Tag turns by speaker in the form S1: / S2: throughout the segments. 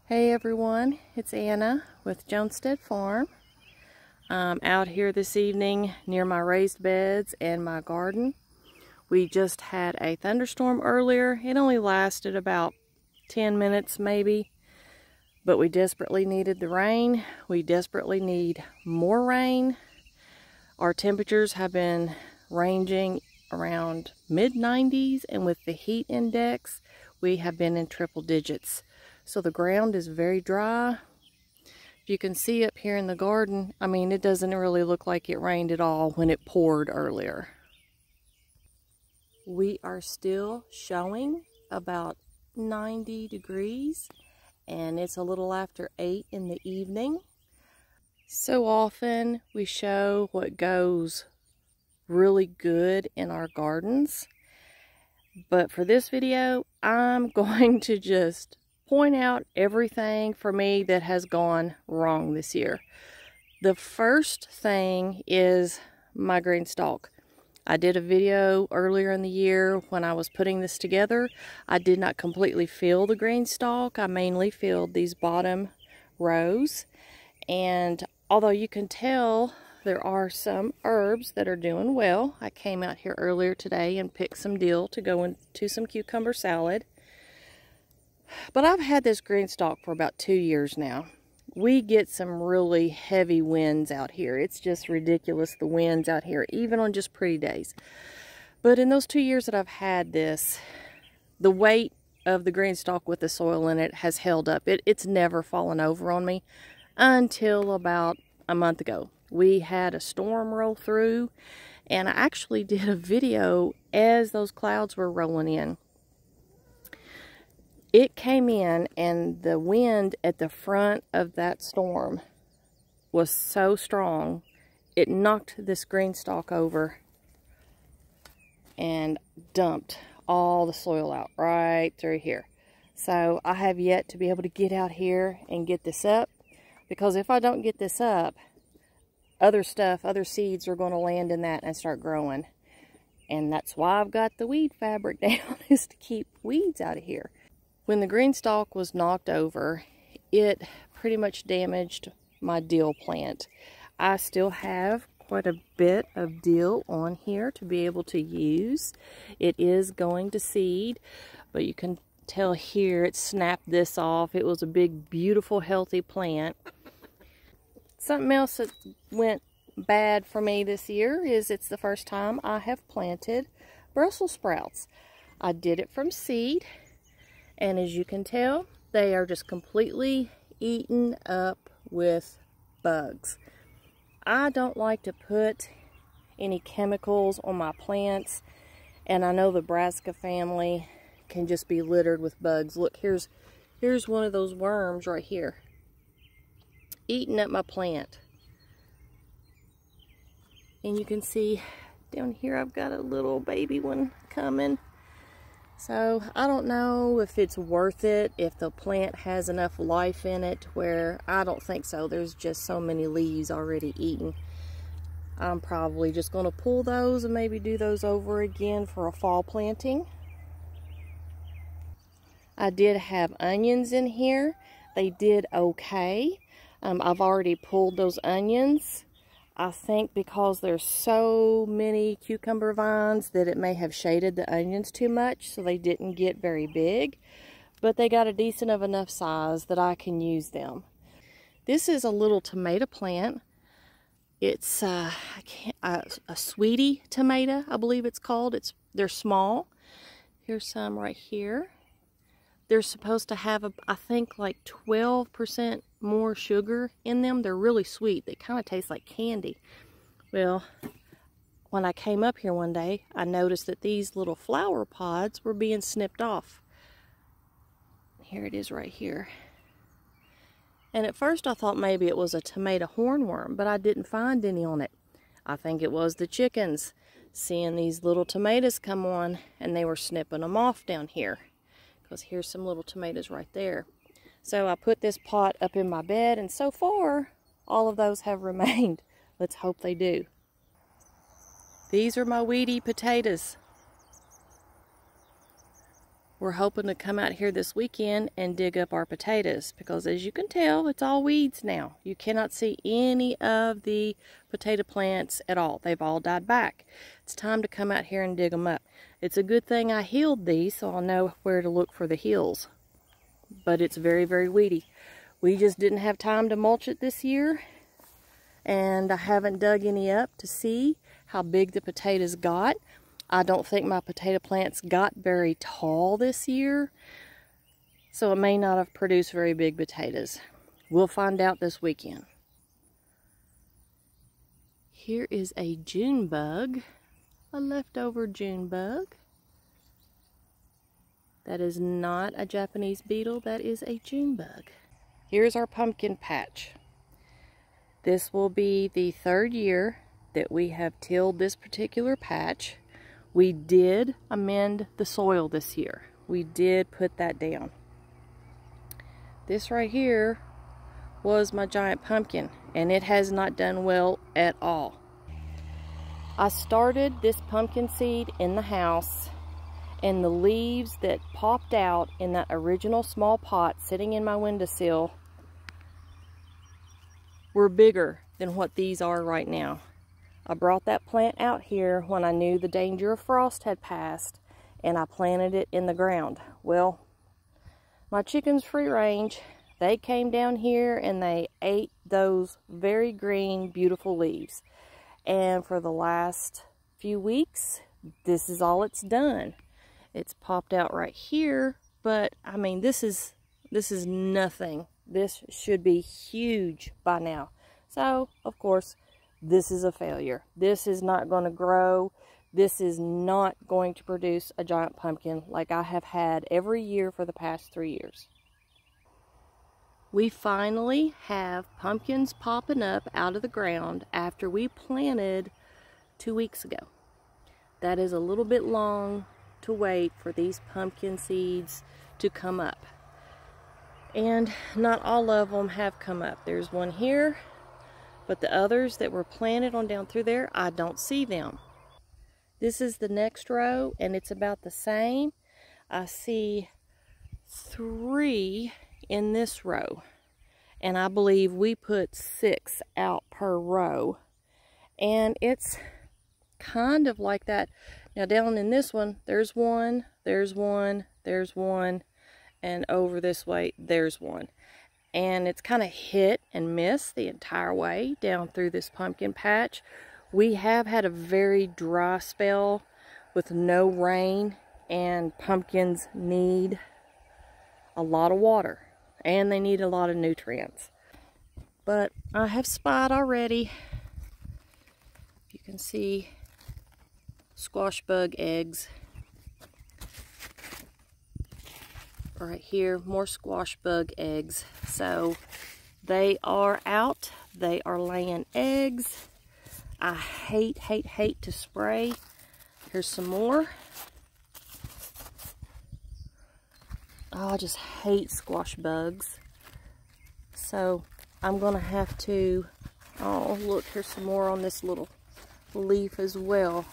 S1: Hey everyone, it's Anna with Jonestead Farm. I'm out here this evening near my raised beds and my garden. We just had a thunderstorm earlier. It only lasted about 10 minutes maybe, but we desperately needed the rain. We desperately need more rain. Our temperatures have been ranging around mid-90s, and with the heat index, we have been in triple digits. So the ground is very dry. You can see up here in the garden, I mean, it doesn't really look like it rained at all when it poured earlier. We are still showing about 90 degrees, and it's a little after 8 in the evening. So often we show what goes really good in our gardens, but for this video, I'm going to just point out everything for me that has gone wrong this year. The first thing is my green stalk. I did a video earlier in the year when I was putting this together. I did not completely fill the green stalk. I mainly filled these bottom rows, and although you can tell there are some herbs that are doing well. I came out here earlier today and picked some dill to go into some cucumber salad. But I've had this green stalk for about 2 years now. We get some really heavy winds out here. It's just ridiculous, the winds out here, even on just pretty days. But in those 2 years that I've had this, the weight of the green stalk with the soil in it has held up. It's never fallen over on me until about a month ago. We had a storm roll through, and I actually did a video as those clouds were rolling in. It came in, and the wind at the front of that storm was so strong, it knocked this green stalk over and dumped all the soil out right through here. So I have yet to be able to get out here and get this up, because if I don't get this up, other seeds are going to land in that and start growing. And that's why I've got the weed fabric down, is to keep weeds out of here. When the green stalk was knocked over, it pretty much damaged my dill plant. I still have quite a bit of dill on here to be able to use. It is going to seed, but you can tell here it snapped this off. It was a big, beautiful, healthy plant. Something else that went bad for me this year is it's the first time I have planted Brussels sprouts. I did it from seed. And as you can tell, they are just completely eaten up with bugs. I don't like to put any chemicals on my plants, and I know the brassica family can just be littered with bugs. Look, here's one of those worms right here, eating up my plant. And you can see down here I've got a little baby one coming. So I don't know if it's worth it, if the plant has enough life in it where, I don't think so. There's just so many leaves already eaten. I'm probably just going to pull those and maybe do those over again for a fall planting. I did have onions in here. They did okay. I've already pulled those onions. I think because there's so many cucumber vines that it may have shaded the onions too much, so they didn't get very big. But they got a decent of enough size that I can use them. This is a little tomato plant. It's a sweetie tomato, I believe it's called. They're small. Here's some right here. They're supposed to have, I think, like 12% more sugar in them. They're really sweet. They kind of taste like candy. Well, when I came up here one day, I noticed that these little flower pods were being snipped off. Here it is right here. And at first I thought maybe it was a tomato hornworm, but I didn't find any on it. I think it was the chickens seeing these little tomatoes come on, and they were snipping them off down here. Because here's some little tomatoes right there. So I put this pot up in my bed, and so far, all of those have remained. Let's hope they do. These are my weedy potatoes. We're hoping to come out here this weekend and dig up our potatoes because, as you can tell, it's all weeds now. You cannot see any of the potato plants at all. They've all died back. It's time to come out here and dig them up. It's a good thing I healed these so I'll know where to look for the hills. But it's very, very weedy. We just didn't have time to mulch it this year, and I haven't dug any up to see how big the potatoes got. I don't think my potato plants got very tall this year, so it may not have produced very big potatoes. We'll find out this weekend. Here is a June bug, a leftover June bug. That is not a Japanese beetle, that is a June bug. Here's our pumpkin patch. This will be the 3rd year that we have tilled this particular patch. We did amend the soil this year. We did put that down. This right here was my giant pumpkin, and it has not done well at all. I started this pumpkin seed in the house, and the leaves that popped out in that original small pot sitting in my windowsill were bigger than what these are right now. I brought that plant out here when I knew the danger of frost had passed, and I planted it in the ground. Well, my chickens free range, they came down here and they ate those very green, beautiful leaves. And for the last few weeks, this is all it's done. It's popped out right here, but I mean, this is nothing. This should be huge by now. So, of course, this is a failure. This is not going to grow. This is not going to produce a giant pumpkin like I have had every year for the past 3 years. We finally have pumpkins popping up out of the ground after we planted 2 weeks ago. That is a little bit long to wait for these pumpkin seeds to come up. And not all of them have come up. There's one here, but the others that were planted on down through there, I don't see them. This is the next row, and it's about the same. I see 3 in this row, and I believe we put 6 out per row. And it's kind of like that. Now down in this one, there's one, there's one, there's one, and over this way, there's one. And it's kind of hit and miss the entire way down through this pumpkin patch. We have had a very dry spell with no rain, and pumpkins need a lot of water and they need a lot of nutrients. But I have spied already, you can see, squash bug eggs. Right here, more squash bug eggs. So they are out. They are laying eggs. I hate to spray. Here's some more. Oh, I just hate squash bugs. So I'm gonna have to, oh look, here's some more on this little leaf as well.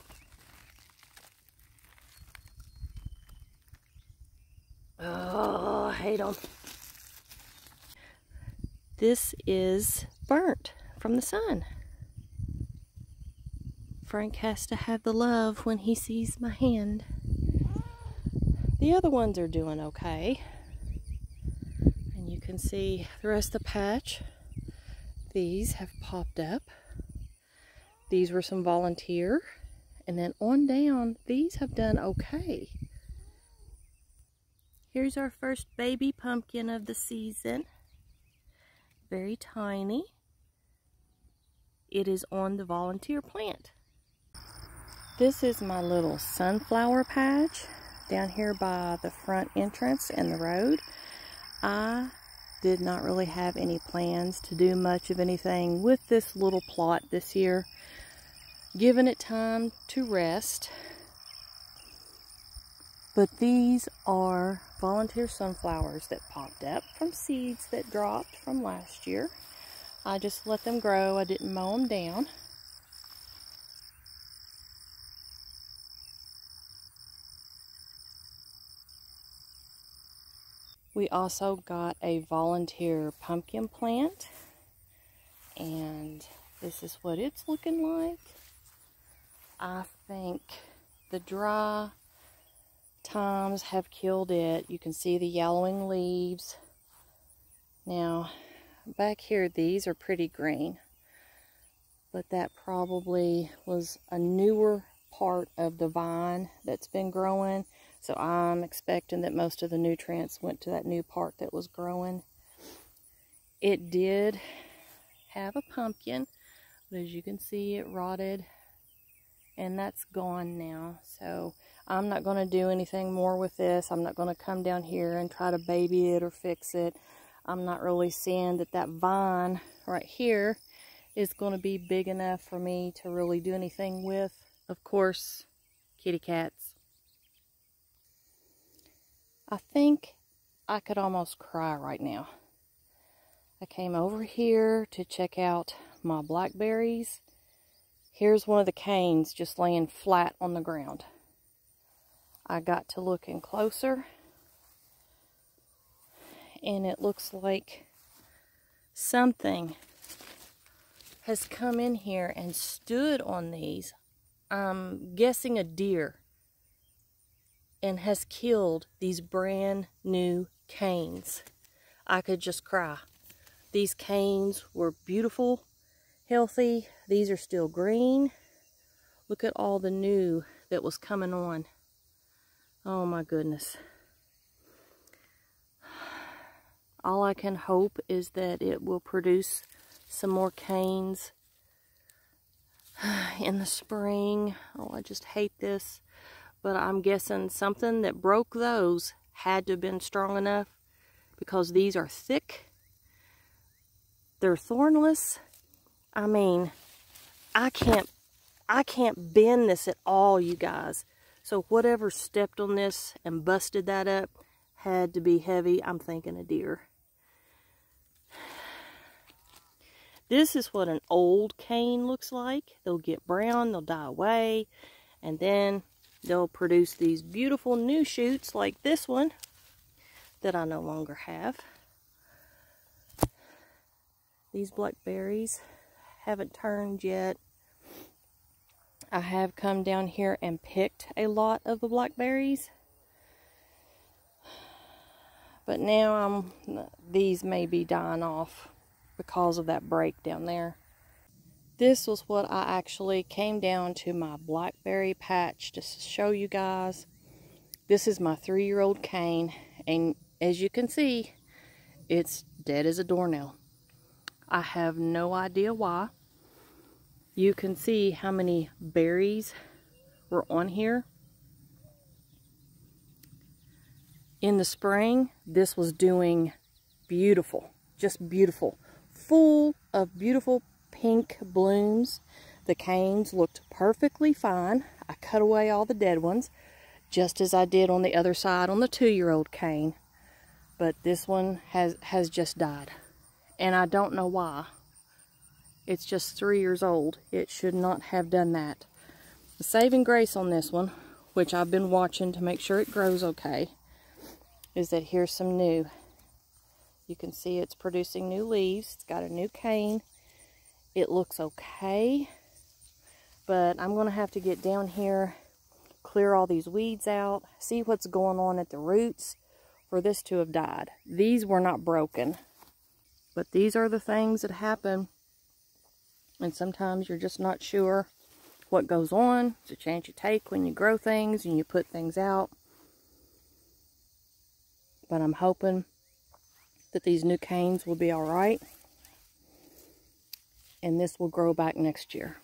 S1: Oh, I hate them. This is burnt from the sun. Frank has to have the love when he sees my hand. The other ones are doing okay. And you can see the rest of the patch. These have popped up. These were some volunteer. And then on down, these have done okay. Here's our first baby pumpkin of the season. Very tiny. It is on the volunteer plant. This is my little sunflower patch down here by the front entrance and the road. I did not really have any plans to do much of anything with this little plot this year. Giving it time to rest. But these are volunteer sunflowers that popped up from seeds that dropped from last year. I just let them grow. I didn't mow them down. We also got a volunteer pumpkin plant, and this is what it's looking like. I think the dry times have killed it. You can see the yellowing leaves. Now, back here, these are pretty green, but that probably was a newer part of the vine that's been growing. So I'm expecting that most of the nutrients went to that new part that was growing. It did have a pumpkin, but as you can see, it rotted, and that's gone now. So I'm not going to do anything more with this. I'm not going to come down here and try to baby it or fix it. I'm not really seeing that that vine right here is going to be big enough for me to really do anything with. Of course, kitty cats. I think I could almost cry right now. I came over here to check out my blackberries. Here's one of the canes just laying flat on the ground. I got to looking closer, and it looks like something has come in here and stood on these. I'm guessing a deer, and has killed these brand new canes. I could just cry. These canes were beautiful, healthy. These are still green. Look at all the new that was coming on. Oh my goodness. All I can hope is that it will produce some more canes in the spring. Oh, I just hate this. But I'm guessing something that broke those had to have been strong enough, because these are thick. They're thornless. I mean, I can't bend this at all, you guys. So whatever stepped on this and busted that up had to be heavy. I'm thinking a deer. This is what an old cane looks like. They'll get brown, they'll die away, and then they'll produce these beautiful new shoots like this one that I no longer have. These blackberries haven't turned yet. I have come down here and picked a lot of the blackberries, but now these may be dying off because of that break down there. This was what I actually came down to my blackberry patch to show you guys. This is my 3-year-old cane, and as you can see, it's dead as a doornail. I have no idea why. You can see how many berries were on here. In the spring, this was doing beautiful, just beautiful, full of beautiful pink blooms. The canes looked perfectly fine. I cut away all the dead ones, just as I did on the other side on the 2-year-old cane. But this one has just died, and I don't know why. It's just 3 years old. It should not have done that. The saving grace on this one, which I've been watching to make sure it grows okay, is that here's some new. You can see it's producing new leaves. It's got a new cane. It looks okay, but I'm going to have to get down here, clear all these weeds out, see what's going on at the roots for this to have died. These were not broken, but these are the things that happen, and sometimes you're just not sure what goes on. It's a chance you take when you grow things and you put things out. But I'm hoping that these new canes will be all right, and this will grow back next year.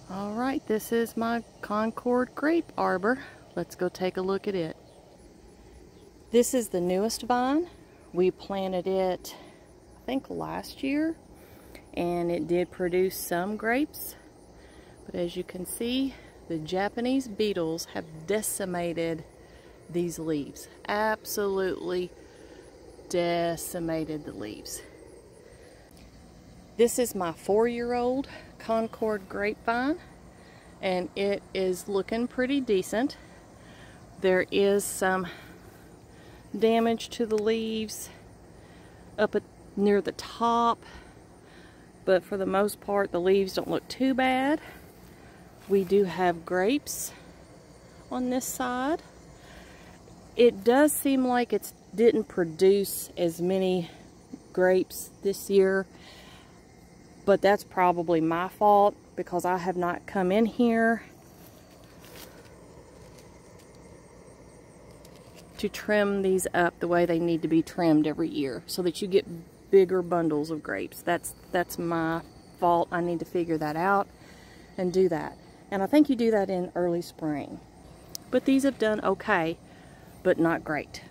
S1: All right, this is my Concord grape arbor. Let's go take a look at it. This is the newest vine. We planted it, I think, last year, and it did produce some grapes. But as you can see, the Japanese beetles have decimated these leaves. Absolutely decimated the leaves. This is my 4-year-old Concord grapevine, and it is looking pretty decent. There is some damage to the leaves up near the top, but for the most part the leaves don't look too bad. We do have grapes on this side. It does seem like it didn't produce as many grapes this year, but that's probably my fault because I have not come in here to trim these up the way they need to be trimmed every year so that you get bigger bundles of grapes. That's my fault. I need to figure that out and do that. And I think you do that in early spring. But these have done okay, but not great.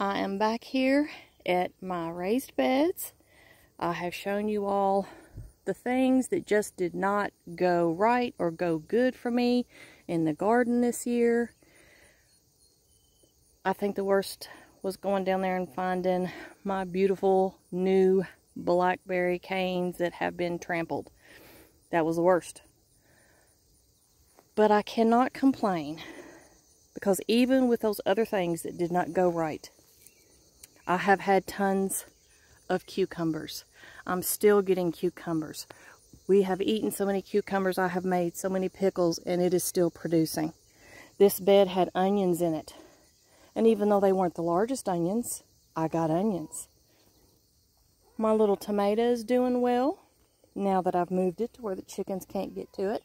S1: I am back here at my raised beds. I have shown you all the things that just did not go right or go good for me in the garden this year. I think the worst was going down there and finding my beautiful new blackberry canes that have been trampled. That was the worst. But I cannot complain because even with those other things that did not go right, I have had tons of cucumbers. I'm still getting cucumbers. We have eaten so many cucumbers, I have made so many pickles, and it is still producing. This bed had onions in it. And even though they weren't the largest onions, I got onions. My little tomato is doing well now that I've moved it to where the chickens can't get to it.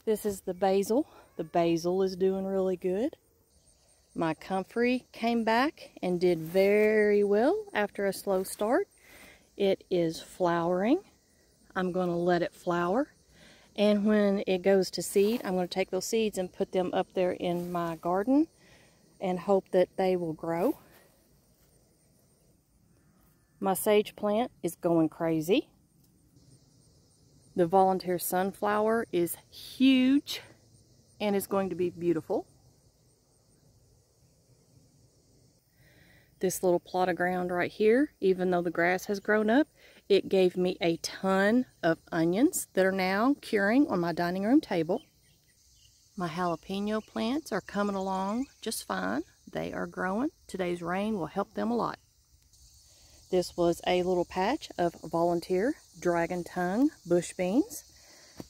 S1: This is the basil. The basil is doing really good. My comfrey came back and did very well after a slow start. It is flowering. I'm going to let it flower. And when it goes to seed, I'm going to take those seeds and put them up there in my garden and hope that they will grow. My sage plant is going crazy. The volunteer sunflower is huge and is going to be beautiful. This little plot of ground right here, even though the grass has grown up, it gave me a ton of onions that are now curing on my dining room table. My jalapeno plants are coming along just fine. They are growing. Today's rain will help them a lot. This was a little patch of volunteer dragon tongue bush beans.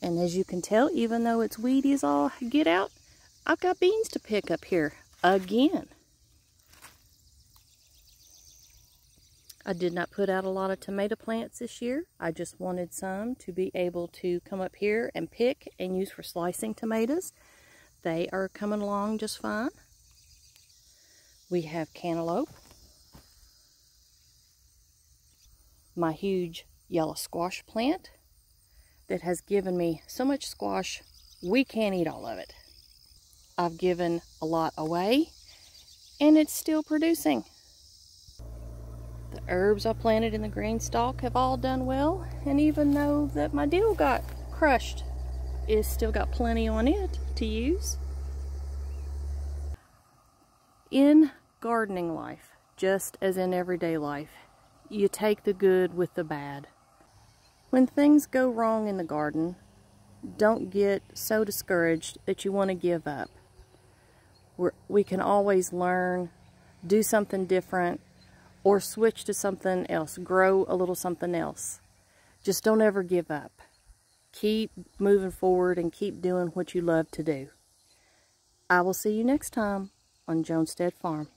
S1: And as you can tell, even though it's weedy as all get out, I've got beans to pick up here again. I did not put out a lot of tomato plants this year. I just wanted some to be able to come up here and pick and use for slicing tomatoes. They are coming along just fine. We have cantaloupe. My huge yellow squash plant that has given me so much squash, we can't eat all of it. I've given a lot away, and it's still producing. The herbs I planted in the green stalk have all done well, and even though that my dill got crushed, it's still got plenty on it to use. In gardening life, just as in everyday life, you take the good with the bad. When things go wrong in the garden, don't get so discouraged that you want to give up. We can always learn, do something different, or switch to something else, grow a little something else. Just don't ever give up. Keep moving forward and keep doing what you love to do. I will see you next time on Jonestead Farm.